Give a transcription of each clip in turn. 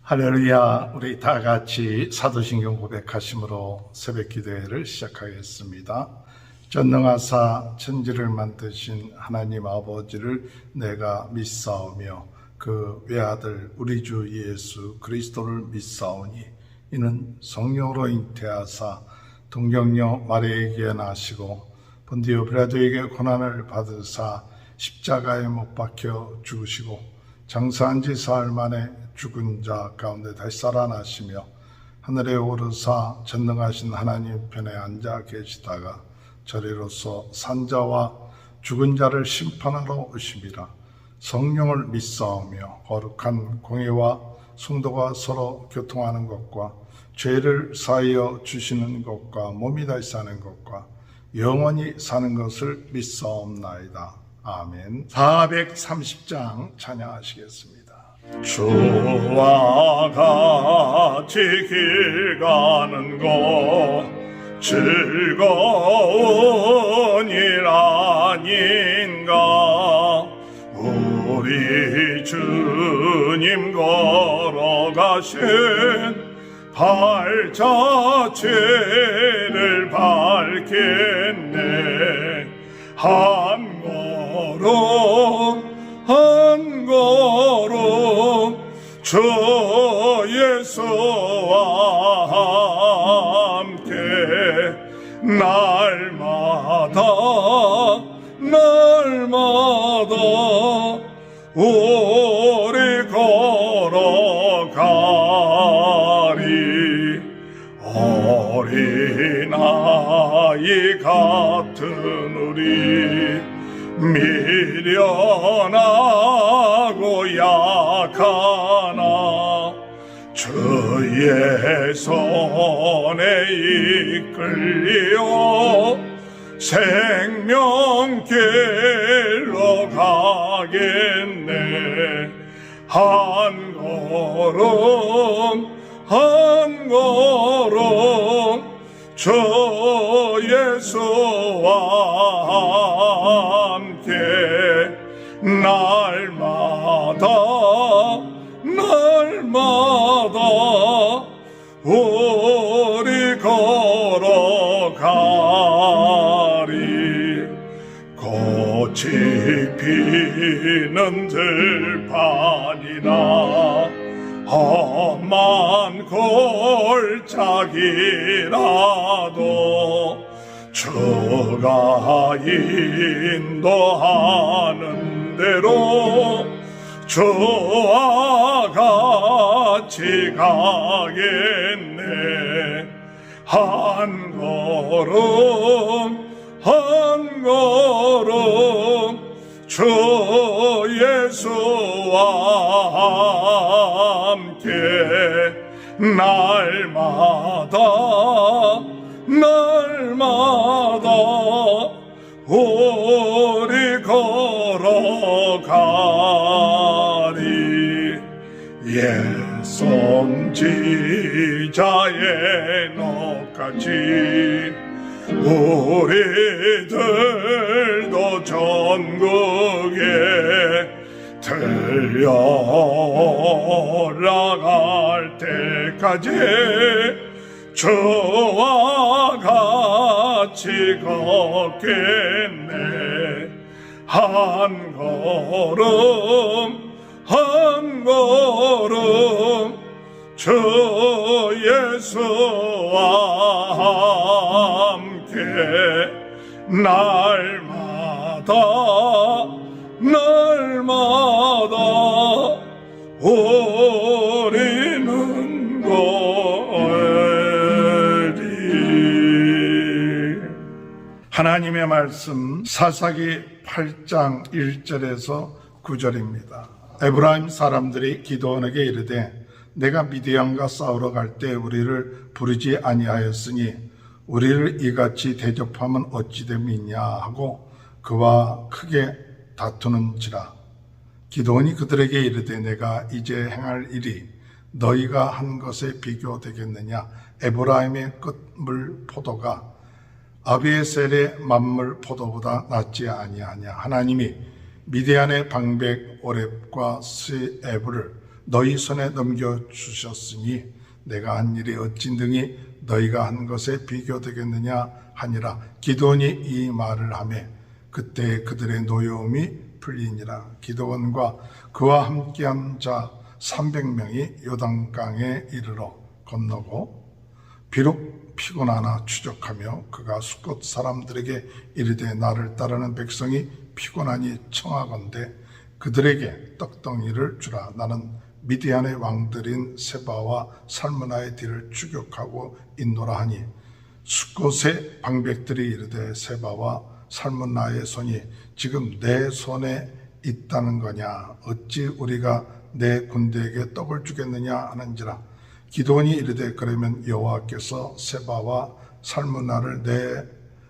할렐루야. 우리 다 같이 사도신경 고백하심으로 새벽 기도회를 시작하겠습니다. 전능하사 천지를 만드신 하나님 아버지를 내가 믿사오며 그 외아들 우리 주 예수 그리스도를 믿사오니 이는 성령으로 잉태하사 동정녀 마리아에게 나시고 본디오 빌라도에게 고난을 받으사 십자가에 못 박혀 죽으시고 장사한 지 사흘 만에 죽은 자 가운데 다시 살아나시며 하늘에 오르사 전능하신 하나님 편에 앉아 계시다가 저리로서 산자와 죽은 자를 심판하러 오심이라. 성령을 믿사오며 거룩한 공회와 성도가 서로 교통하는 것과 죄를 사하여 주시는 것과 몸이 다시 사는 것과 영원히 사는 것을 믿사옵나이다. 아멘. 430장 찬양하시겠습니다. 주와 같이 길 가는 것 즐거운 일 아닌가. 우리 주님 걸어가신 발자취를 밟겠네. 한 걸음 주 예수와 함께 날마다 우리 걸어가리. 어린아이 같은 우리 미련하고 약하나 주의 손에 이끌려 생명길로 가겠네. 한 걸음 주 예수와 함께 날마다 우리 걸어가리. 꽃이 피는 들판이나 험한 골짜기라도 주가 인도하는 대로 주와 같이 가겠네. 한 걸음 주 예수와 함께 날마다 우리 걸어가리. 옛손 지자의 녹같이 우리들도 전국에 들려나갈 때까지 주와 같이 걷겠네. 한 걸음 주 예수와 함께 날마다 우리는 걸리. 하나님의 말씀 사사기 8장 1절에서 9절입니다. 에브라임 사람들이 기드온에게 이르되 내가 미디안과 싸우러 갈 때 우리를 부르지 아니하였으니 우리를 이같이 대접하면 어찌 됨이냐 하고 그와 크게 다투는지라. 기드온이 그들에게 이르되 내가 이제 행할 일이 너희가 한 것에 비교되겠느냐. 에브라임의 끝물 포도가 아비에셀의 만물 포도보다 낫지 아니하냐. 하나님이 미디안의 방백 오렙과 스에브를 너희 손에 넘겨주셨으니 내가 한 일이 어찌 능히 너희가 한 것에 비교되겠느냐 하니라. 기드온이 이 말을 하매 그때 그들의 노여움이 풀리니라. 기드온과 그와 함께한 자 300명이 요단강에 이르러 건너고 비록 피곤하나 추적하며 그가 숫곳 사람들에게 이르되 나를 따르는 백성이 피곤하니 청하건대 그들에게 떡덩이를 주라. 나는 미디안의 왕들인 세바와 살므나의 뒤를 추격하고 있노라 하니 숫곳의 방백들이 이르되 세바와 살므나의 손이 지금 내 손에 있다는 거냐? 어찌 우리가 내 군대에게 떡을 주겠느냐 하는지라. 기드온이 이르되 그러면 여호와께서 세바와 살므나를 내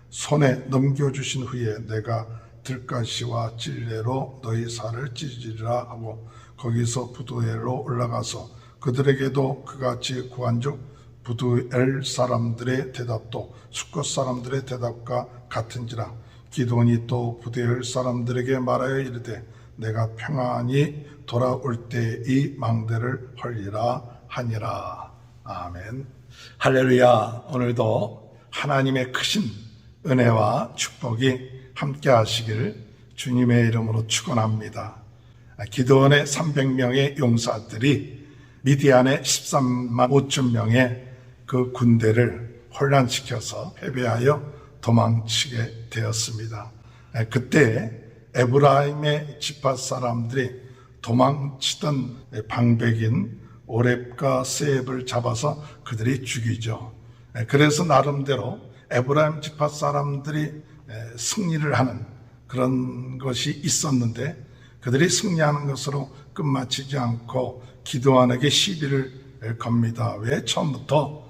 손에 넘겨주신 후에 내가 들가시와 찔레로 너희 살을 찢으리라 하고 거기서 부두엘로 올라가서 그들에게도 그같이 구한즉 부두엘 사람들의 대답도 숫곳 사람들의 대답과 같은지라. 기드온이 또 부두엘 사람들에게 말하여 이르되 내가 평안히 돌아올 때 이 망대를 헐리라 하니라. 아멘. 할렐루야. 오늘도 하나님의 크신 은혜와 축복이 함께 하시길 주님의 이름으로 축원합니다. 기드온의 300명의 용사들이 미디안의 13만 5천 명의 그 군대를 혼란시켜서 패배하여 도망치게 되었습니다. 그때 에브라임의 지파 사람들이 도망치던 방백인 오렙과 세heb을 잡아서 그들이 죽이죠. 그래서 나름대로 에브라임 지파 사람들이 승리를 하는 그런 것이 있었는데 그들이 승리하는 것으로 끝마치지 않고 기드온에게 시비를 겁니다. 왜 처음부터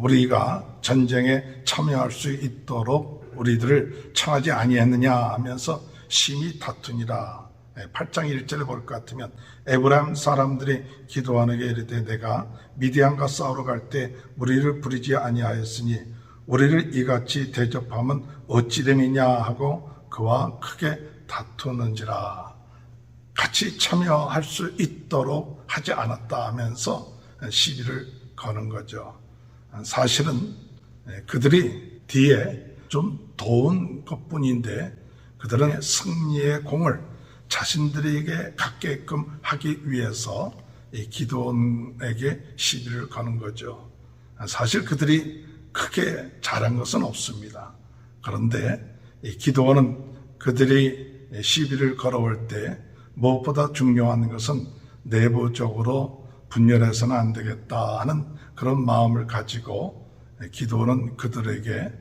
우리가 전쟁에 참여할 수 있도록 우리들을 청하지 아니했느냐 하면서 심히 다투니라. 8장 1절에 볼 것 같으면 에브라임 사람들이 기드온에게 이르되 내가 미디안과 싸우러 갈 때 우리를 부르지 아니하였으니 우리를 이같이 대접하면 어찌 됨이냐 하고 그와 크게 다투는지라. 같이 참여할 수 있도록 하지 않았다 하면서 시비를 거는 거죠. 사실은 그들이 뒤에 좀 도운 것뿐인데 그들은 승리의 공을 자신들에게 갖게끔 하기 위해서 이 기드온에게 시비를 거는 거죠. 사실 그들이 크게 잘한 것은 없습니다. 그런데 이 기드온은 그들이 시비를 걸어올 때 무엇보다 중요한 것은 내부적으로 분열해서는 안 되겠다 하는 그런 마음을 가지고 기드온은 그들에게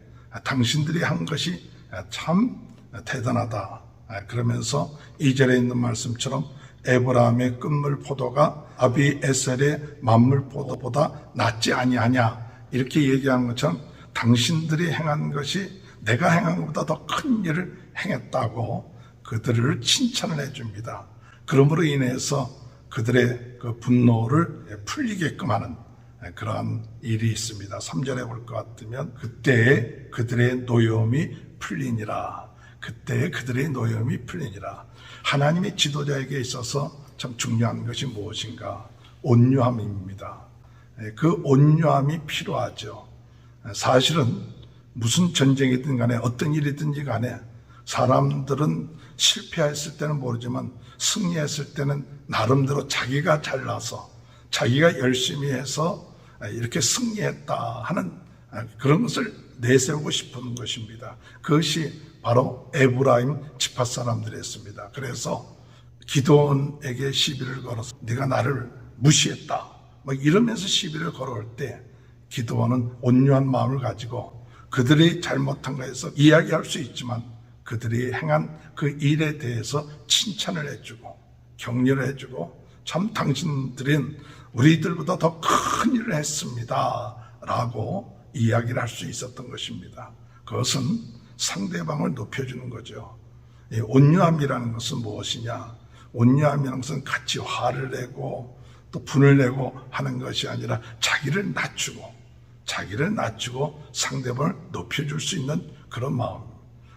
당신들이 한 것이 참 대단하다. 그러면서 2절에 있는 말씀처럼 에브라임의 끝물 포도가 아비에셀의 만물 포도보다 낫지 아니하냐 이렇게 얘기한 것처럼 당신들이 행한 것이 내가 행한 것보다 더 큰 일을 행했다고 그들을 칭찬을 해줍니다. 그러므로 인해서 그들의 그 분노를 풀리게끔 하는 그러한 일이 있습니다. 3절에 볼 것 같으면 그때에 그들의 노여움이 풀리니라. 그때에 그들의 노여움이 풀리니라. 하나님의 지도자에게 있어서 참 중요한 것이 무엇인가? 온유함입니다. 그 온유함이 필요하죠. 사실은 무슨 전쟁이든 간에 어떤 일이든지 간에 사람들은 실패했을 때는 모르지만 승리했을 때는 나름대로 자기가 잘나서 자기가 열심히 해서 이렇게 승리했다 하는 그런 것을 내세우고 싶은 것입니다. 그것이 바로 에브라임 지파 사람들이었습니다. 그래서 기드온에게 시비를 걸어서 네가 나를 무시했다 이러면서 시비를 걸어올 때 기드온은 온유한 마음을 가지고 그들이 잘못한 것에서 이야기할 수 있지만 그들이 행한 그 일에 대해서 칭찬을 해주고 격려를 해주고 참 당신들은 우리들보다 더 큰 일을 했습니다 라고 이야기를 할 수 있었던 것입니다. 그것은 상대방을 높여주는 거죠. 온유함이라는 것은 무엇이냐? 온유함이라는 것은 같이 화를 내고 또 분을 내고 하는 것이 아니라 자기를 낮추고 상대방을 높여줄 수 있는 그런 마음.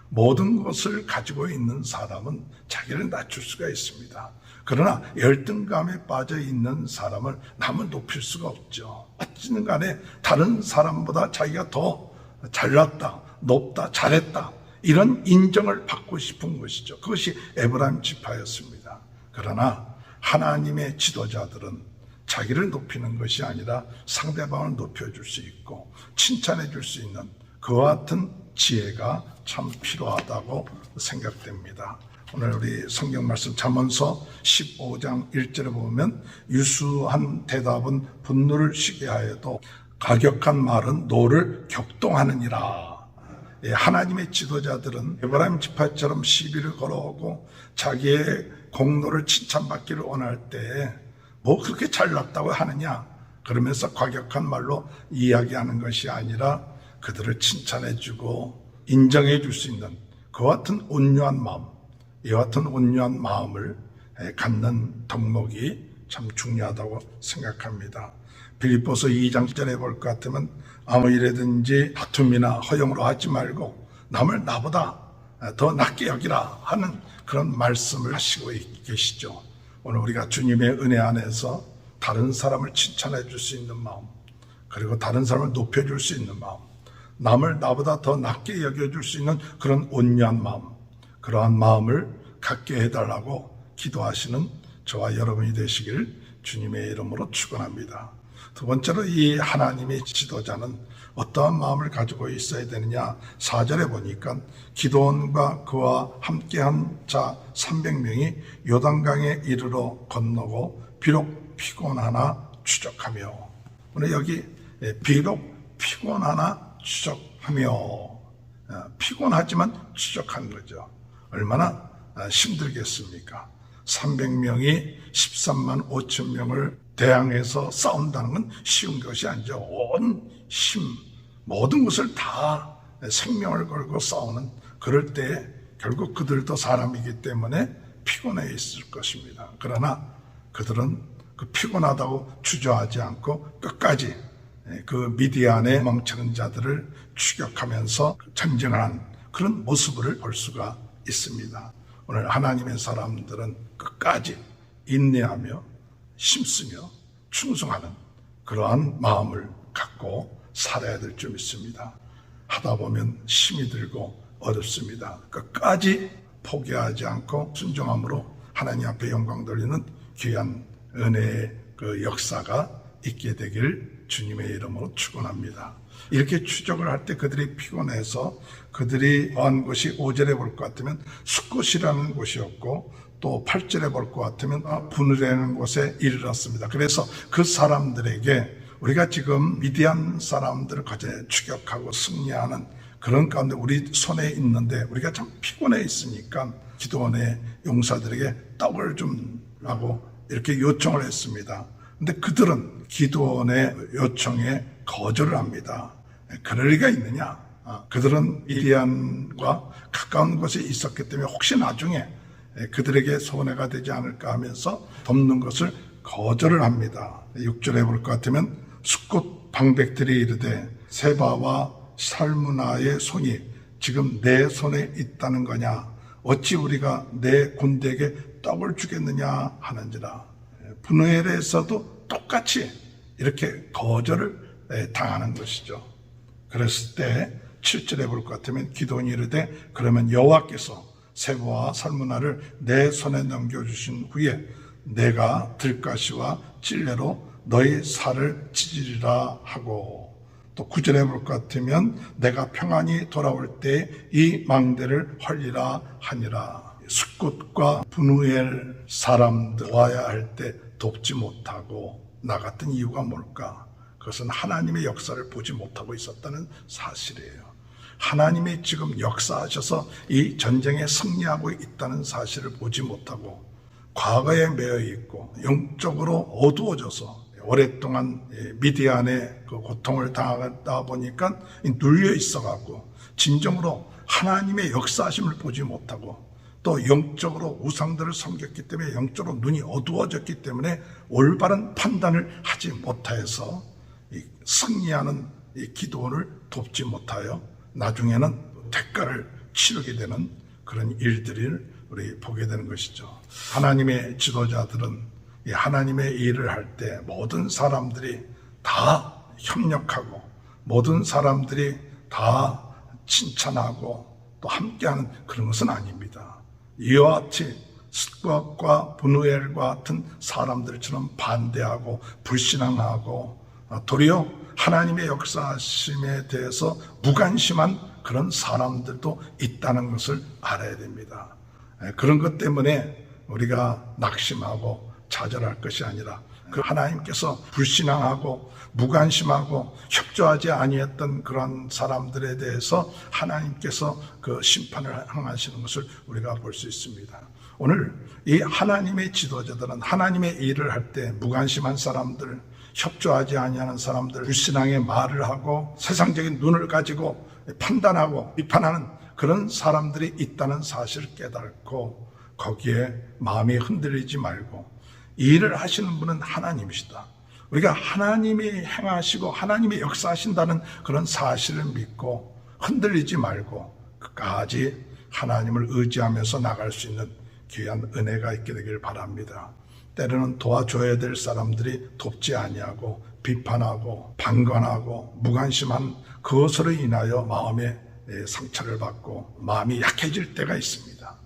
모든 것을 가지고 있는 사람은 자기를 낮출 수가 있습니다. 그러나 열등감에 빠져 있는 사람을 남을 높일 수가 없죠. 어찌든 간에 다른 사람보다 자기가 더 잘났다, 높다, 잘했다, 이런 인정을 받고 싶은 것이죠. 그것이 에브라임 지파였습니다. 그러나 하나님의 지도자들은 자기를 높이는 것이 아니라 상대방을 높여줄 수 있고 칭찬해 줄 수 있는 그와 같은 지혜가 참 필요하다고 생각됩니다. 오늘 우리 성경 말씀 잠언서 15장 1절에 보면 유수한 대답은 분노를 쉬게 하여도 가격한 말은 노를 격동하느니라. 하나님의 지도자들은 에브라임 지파처럼 시비를 걸어오고 자기의 공로를 칭찬받기를 원할 때 뭐 그렇게 잘났다고 하느냐 그러면서 과격한 말로 이야기하는 것이 아니라 그들을 칭찬해주고 인정해 줄 수 있는 그와 같은 온유한 마음, 이와 같은 온유한 마음을 갖는 덕목이 참 중요하다고 생각합니다. 빌립보서 2장 10절에 볼 것 같으면 아무 일에든지 다툼이나 허용으로 하지 말고 남을 나보다 더 낫게 여기라 하는 그런 말씀을 하시고 계시죠. 오늘 우리가 주님의 은혜 안에서 다른 사람을 칭찬해 줄 수 있는 마음, 그리고 다른 사람을 높여줄 수 있는 마음, 남을 나보다 더 낫게 여겨줄 수 있는 그런 온유한 마음, 그러한 마음을 갖게 해달라고 기도하시는 저와 여러분이 되시길 주님의 이름으로 축원합니다. 두 번째로 이 하나님의 지도자는 어떠한 마음을 가지고 있어야 되느냐, 4절에 보니까 기드온과 그와 함께한 자 300명이 요단강에 이르러 건너고 비록 피곤하나 추적하며, 오늘 여기 비록 피곤하나 추적하며, 피곤하지만 추적하는 거죠. 얼마나 힘들겠습니까? 300명이 13만 5천 명을 대항해서 싸운다는 건 쉬운 것이 아니죠. 온 힘, 모든 것을 다 생명을 걸고 싸우는, 그럴 때 결국 그들도 사람이기 때문에 피곤해 있을 것입니다. 그러나 그들은 그 피곤하다고 주저하지 않고 끝까지 그 미디안의 멍청한 자들을 추격하면서 전쟁하는 그런 모습을 볼 수가 있습니다. 오늘 하나님의 사람들은 끝까지 인내하며 힘쓰며 충성하는 그러한 마음을 갖고 살아야 될 줄 믿습니다. 하다 보면 힘이 들고 어렵습니다. 끝까지 포기하지 않고 순종함으로 하나님 앞에 영광 돌리는 귀한 은혜의 그 역사가 있게 되길 주님의 이름으로 축원합니다. 이렇게 추적을 할 때 그들이 피곤해서 그들이 한 곳이 5절에 볼 것 같으면 숫곳이라는 곳이었고, 또 8절에 볼 것 같으면 분을이라는 곳에 이르렀습니다. 그래서 그 사람들에게 우리가 지금 미디안 사람들을 거제 추격하고 승리하는 그런 가운데 우리 손에 있는데 우리가 참 피곤해 있으니까 기드온의 용사들에게 떡을 좀 라고 이렇게 요청을 했습니다. 근데 그들은 기드온의 요청에 거절을 합니다. 그럴 리가 있느냐? 그들은 미디안과 가까운 곳에 있었기 때문에 혹시 나중에 그들에게 손해가 되지 않을까 하면서 돕는 것을 거절을 합니다. 6절에 볼 것 같으면 숫곳 방백들이 이르되 세바와 살무나의 손이 지금 내 손에 있다는 거냐? 어찌 우리가 내 군대에게 떡을 주겠느냐 하는지라. 분우엘에서도 똑같이 이렇게 거절을 당하는 것이죠. 그랬을 때 7절에 볼 것 같으면 기드온이 이르되 그러면 여호와께서 세바와 살무나를 내 손에 넘겨주신 후에 내가 들가시와 찔레로 너희 살을 찢으리라 하고, 또 9절에 볼 것 같으면 내가 평안히 돌아올 때 이 망대를 헐리라 하니라. 숫곳과 분우엘 사람들 와야 할 때 돕지 못하고 나갔던 이유가 뭘까? 그것은 하나님의 역사를 보지 못하고 있었다는 사실이에요. 하나님이 지금 역사하셔서 이 전쟁에 승리하고 있다는 사실을 보지 못하고 과거에 매여 있고 영적으로 어두워져서 오랫동안 미디안의 그 고통을 당하다 보니까 눌려 있어가고 진정으로 하나님의 역사하심을 보지 못하고 또 영적으로 우상들을 섬겼기 때문에 영적으로 눈이 어두워졌기 때문에 올바른 판단을 하지 못하여서 승리하는 이 기드온을 돕지 못하여 나중에는 대가를 치르게 되는 그런 일들을 우리 보게 되는 것이죠. 하나님의 지도자들은 이 하나님의 일을 할 때 모든 사람들이 다 협력하고 모든 사람들이 다 칭찬하고 또 함께하는 그런 것은 아닙니다. 이와 같이 스콧과 분우엘과 같은 사람들처럼 반대하고 불신앙하고 도리어 하나님의 역사하심에 대해서 무관심한 그런 사람들도 있다는 것을 알아야 됩니다. 그런 것 때문에 우리가 낙심하고 좌절할 것이 아니라 그 하나님께서 불신앙하고 무관심하고 협조하지 아니했던 그런 사람들에 대해서 하나님께서 그 심판을 행하시는 것을 우리가 볼 수 있습니다. 오늘 이 하나님의 지도자들은 하나님의 일을 할 때 무관심한 사람들, 협조하지 아니하는 사람들, 불신앙의 말을 하고 세상적인 눈을 가지고 판단하고 비판하는 그런 사람들이 있다는 사실을 깨닫고 거기에 마음이 흔들리지 말고 이 일을 하시는 분은 하나님이시다. 우리가 하나님이 행하시고 하나님이 역사하신다는 그런 사실을 믿고 흔들리지 말고 끝까지 하나님을 의지하면서 나갈 수 있는 귀한 은혜가 있게 되길 바랍니다. 때로는 도와줘야 될 사람들이 돕지 아니하고 비판하고 방관하고 무관심한 그것으로 인하여 마음에 상처를 받고 마음이 약해질 때가 있습니다.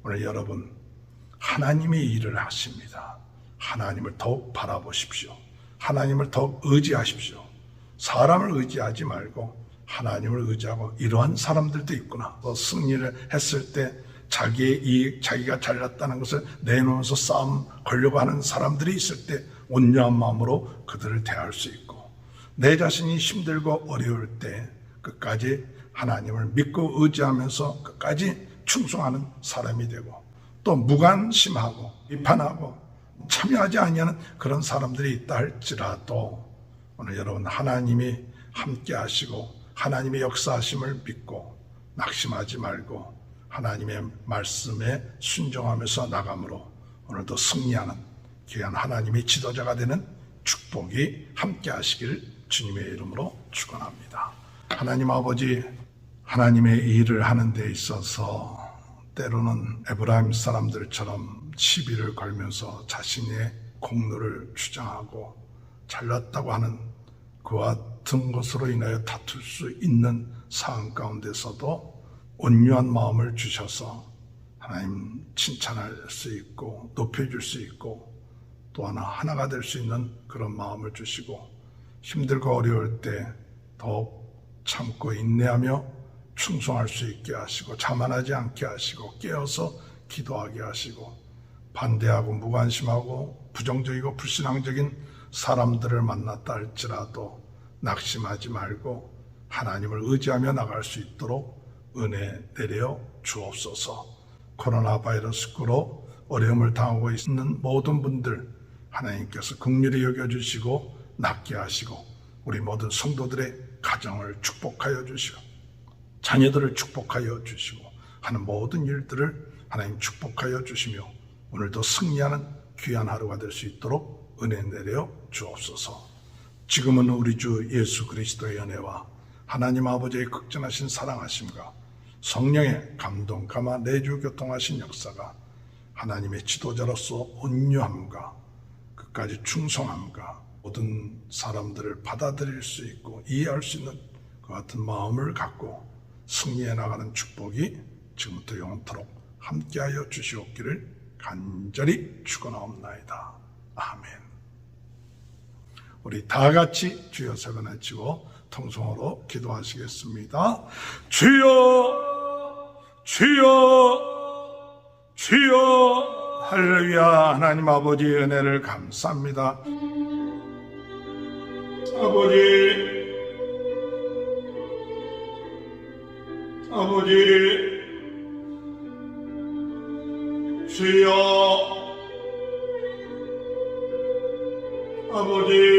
오늘 여러분 하나님이 일을 하십니다. 하나님을 더욱 바라보십시오. 하나님을 더욱 의지하십시오. 사람을 의지하지 말고 하나님을 의지하고 이러한 사람들도 있구나. 승리를 했을 때 자기의 이익, 자기가 잘났다는 것을 내놓으면서 싸움 걸려고 하는 사람들이 있을 때 온유한 마음으로 그들을 대할 수 있고 내 자신이 힘들고 어려울 때 끝까지 하나님을 믿고 의지하면서 끝까지 충성하는 사람이 되고 또 무관심하고 비판하고 참여하지 아니하는 그런 사람들이 있다 할지라도 오늘 여러분 하나님이 함께 하시고 하나님의 역사하심을 믿고 낙심하지 말고 하나님의 말씀에 순종하면서 나감으로 오늘도 승리하는 귀한 하나님의 지도자가 되는 축복이 함께 하시길 주님의 이름으로 축원합니다. 하나님 아버지, 하나님의 일을 하는 데 있어서 때로는 에브라임 사람들처럼 시비를 걸면서 자신의 공로를 주장하고 잘났다고 하는 그와 같은 것으로 인하여 다툴 수 있는 상황 가운데서도 온유한 마음을 주셔서 하나님 칭찬할 수 있고 높여줄 수 있고 또 하나가 될 수 있는 그런 마음을 주시고 힘들고 어려울 때 더욱 참고 인내하며 충성할 수 있게 하시고 자만하지 않게 하시고 깨어서 기도하게 하시고 반대하고 무관심하고 부정적이고 불신앙적인 사람들을 만났다 할지라도 낙심하지 말고 하나님을 의지하며 나갈 수 있도록 은혜 내려 주옵소서. 코로나 바이러스로 어려움을 당하고 있는 모든 분들 하나님께서 긍휼히 여겨주시고 낫게 하시고 우리 모든 성도들의 가정을 축복하여 주시고 자녀들을 축복하여 주시고 하는 모든 일들을 하나님 축복하여 주시며 오늘도 승리하는 귀한 하루가 될 수 있도록 은혜 내려 주옵소서. 지금은 우리 주 예수 그리스도의 은혜와 하나님 아버지의 극진하신 사랑하심과 성령의 감동, 감화, 내주 교통하신 역사가 하나님의 지도자로서 온유함과 끝까지 충성함과 모든 사람들을 받아들일 수 있고 이해할 수 있는 그 같은 마음을 갖고 승리해 나가는 축복이 지금부터 영원토록 함께하여 주시옵기를 간절히 축원하옵나이다. 아멘. 우리 다 같이 주여 세 번 외치고 통성으로 기도하시겠습니다. 주여, 주여, 주여. 할렐루야. 하나님 아버지 은혜를 감사합니다. 아버지, 주여, 아버지,